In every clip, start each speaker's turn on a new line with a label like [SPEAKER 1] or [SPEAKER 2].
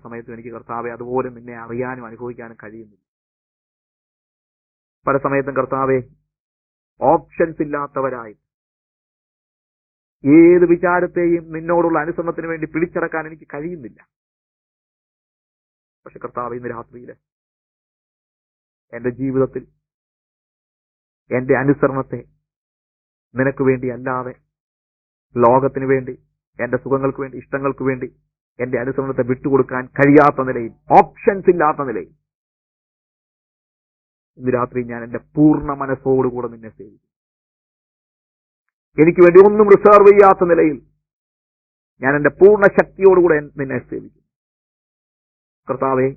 [SPEAKER 1] സമയത്തും എനിക്ക് കർത്താവെ അതുപോലെ നിന്നെ അറിയാനും അനുഭവിക്കാനും കഴിയുന്നില്ല. പല സമയത്തും കർത്താവെ ഓപ്ഷൻസ് ഇല്ലാത്തവരായി ഏത് വിചാരത്തെയും നിന്നോടുള്ള അനുസരണത്തിന് വേണ്ടി പിടിച്ചടക്കാൻ എനിക്ക് കഴിയുന്നില്ല. പക്ഷെ കർത്താവെ ഇന്ന് രാത്രിയില് എന്റെ ജീവിതത്തിൽ എന്റെ അനുസരണത്തെ നിനക്ക് വേണ്ടി അല്ലാതെ ലോകത്തിന് വേണ്ടി, എന്റെ സുഖങ്ങൾക്ക് വേണ്ടി, ഇഷ്ടങ്ങൾക്ക് വേണ്ടി എന്റെ അനുസരണത്തെ വിട്ടുകൊടുക്കാൻ കഴിയാത്ത നിലയിൽ, ഓപ്ഷൻസ് ഇല്ലാത്ത നിലയിൽ ഇന്ന് രാത്രി ഞാൻ എന്റെ പൂർണ്ണ മനസ്സോടുകൂടെ നിന്നെ സേവിക്കും. എനിക്ക് വേണ്ടി ഒന്നും റിസർവ് ചെയ്യാത്ത നിലയിൽ ഞാൻ എന്റെ പൂർണ്ണ ശക്തിയോടുകൂടെ നിന്നെ സേവിക്കും. കർത്താവെ,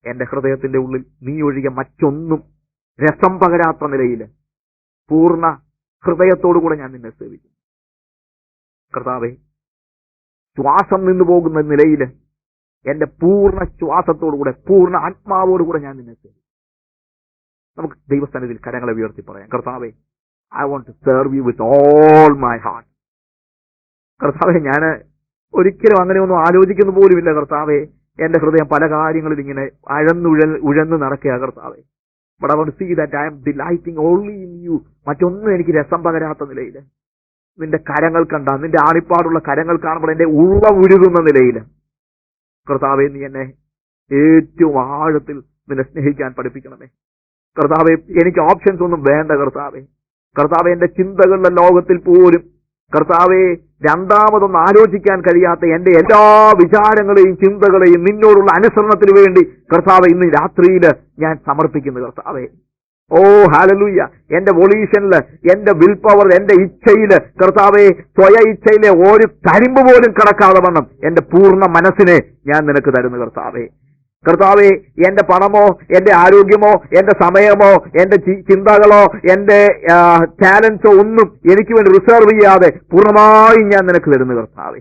[SPEAKER 1] എന്റെ ഹൃദയത്തിന്റെ ഉള്ളിൽ നീ ഒഴികെ മറ്റൊന്നും രസം പകരാത്ത നിലയിൽ പൂർണ്ണ ഹൃദയത്തോടുകൂടെ ഞാൻ നിന്നെ സേവിക്കും. കർത്താവെ, ശ്വാസം നിന്നു പോകുന്ന നിലയിൽ എന്റെ പൂർണ്ണ ശ്വാസത്തോടുകൂടെ, പൂർണ്ണ ആത്മാവോടുകൂടെ ഞാൻ നിന്നെ സേവിക്കും. നമുക്ക് ദൈവസ്ഥാനത്തിൽ കരങ്ങളെ ഉയർത്തി പറയാം, കർത്താവെ, I want to serve you with all my heart. കർത്താവെ, ഞാൻ ഒരിക്കലും അങ്ങനെയൊന്നും ആലോചിക്കുന്നു പോലുമില്ല കർത്താവെ. എന്റെ ഹൃദയം പല കാര്യങ്ങളിൽ ഇങ്ങനെ ഉഴന്ന് നടക്കുക കർത്താവെ. But I want to see that I am delighting only in you. മറ്റൊന്നും എനിക്ക് രസം പകരാത്ത നിലയിൽ നിന്റെ കരങ്ങൾ കണ്ട, നിന്റെ ആണിപ്പാടുള്ള കരങ്ങൾ കാണുമ്പോൾ എന്റെ ഉള്ള ഉരുകുന്ന നിലയിൽ കർത്താവെ, നീ എന്നെ ഏറ്റവും ആഴത്തിൽ നിന്നെ സ്നേഹിക്കാൻ പഠിപ്പിക്കണമേ. കർത്താവെ, എനിക്ക് ഓപ്ഷൻസ് ഒന്നും വേണ്ട കർത്താവെ. കർത്താവെ, എന്റെ ചിന്തകളുടെ ലോകത്തിൽ പോലും കർത്താവെ രണ്ടാമതൊന്നും ആലോചിക്കാൻ കഴിയാത്ത എന്റെ എല്ലാ വിചാരങ്ങളെയും ചിന്തകളെയും നിന്നോടുള്ള അനുസരണത്തിന് വേണ്ടി കർത്താവെ ഇന്ന് രാത്രിയിൽ ഞാൻ സമർപ്പിക്കുന്നു കർത്താവെ. ഓ ഹല്ലേലൂയ. എന്റെ വൊളീഷനില്, എന്റെ വിൽ പവർ, എന്റെ ഇച്ഛയില് കർത്താവെ, സ്വയ ഇച്ഛയിലെ ഒരു തരിമ്പ് പോലും കടക്കാതെ വണ്ണം എന്റെ പൂർണ്ണ മനസ്സിനെ ഞാൻ നിനക്ക് തരുന്നു കർത്താവെ. കർത്താവെ, എന്റെ പണമോ, എന്റെ ആരോഗ്യമോ, എന്റെ സമയമോ, എന്റെ ചിന്തകളോ, എന്റെ ടാലൻസോ ഒന്നും എനിക്ക് വേണ്ടി റിസർവ് ചെയ്യാതെ പൂർണ്ണമായും ഞാൻ നിനക്ക് തരുന്നു കർത്താവെ.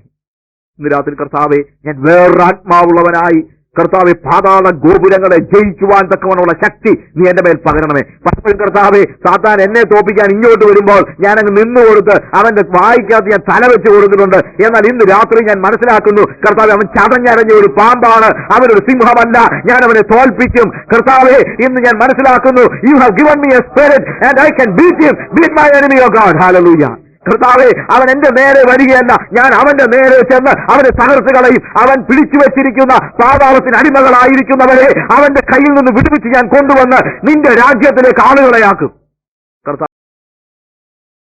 [SPEAKER 1] ഇന്ന് രാത്രി കർത്താവെ, ഞാൻ വേറൊരു ആത്മാവുള്ളവനായി കർത്താവെ പാതാള ഗോപുരങ്ങളെ ജയിക്കുവാൻ തക്കവണ്ണമുള്ള ശക്തി നീ എന്റെ മേൽ പകരണമേ. പലപ്പോഴും കർത്താവെ, സാത്താൻ എന്നെ തോപ്പിക്കാൻ ഇങ്ങോട്ട് വരുമ്പോൾ ഞാനങ്ങ് നിന്നുകൊടുത്ത് അവന്റെ വായിക്കകത്ത് ഞാൻ തല വെച്ച് കൊടുത്തിട്ടുണ്ട്. എന്നാൽ ഇന്ന് രാത്രി ഞാൻ മനസ്സിലാക്കുന്നു കർത്താവെ, അവൻ ചതഞ്ഞരഞ്ഞ ഒരു പാമ്പാണ്, അവനൊരു സിംഹമല്ല. ഞാൻ അവനെ തോൽപ്പിക്കും കർത്താവെ. ഇന്ന് ഞാൻ മനസ്സിലാക്കുന്നു, you have given me a spirit and I can beat him, beat my enemy O God. Hallelujah. കർത്താവെ, അവൻ എന്റെ നേരെ വരികയല്ല, ഞാൻ അവന്റെ നേരെ ചെന്ന് അവനെ തകർത്ത് കളയും. അവൻ പിടിച്ചു വെച്ചിരിക്കുന്ന പാതാളത്തിന് അടിമകളായിരിക്കുന്നവരെ അവന്റെ കയ്യിൽ നിന്ന് വിടുവിച്ച് ഞാൻ കൊണ്ടുവന്ന് നിന്റെ രാജ്യത്തിലേക്ക് ആളുകളെയാക്കും.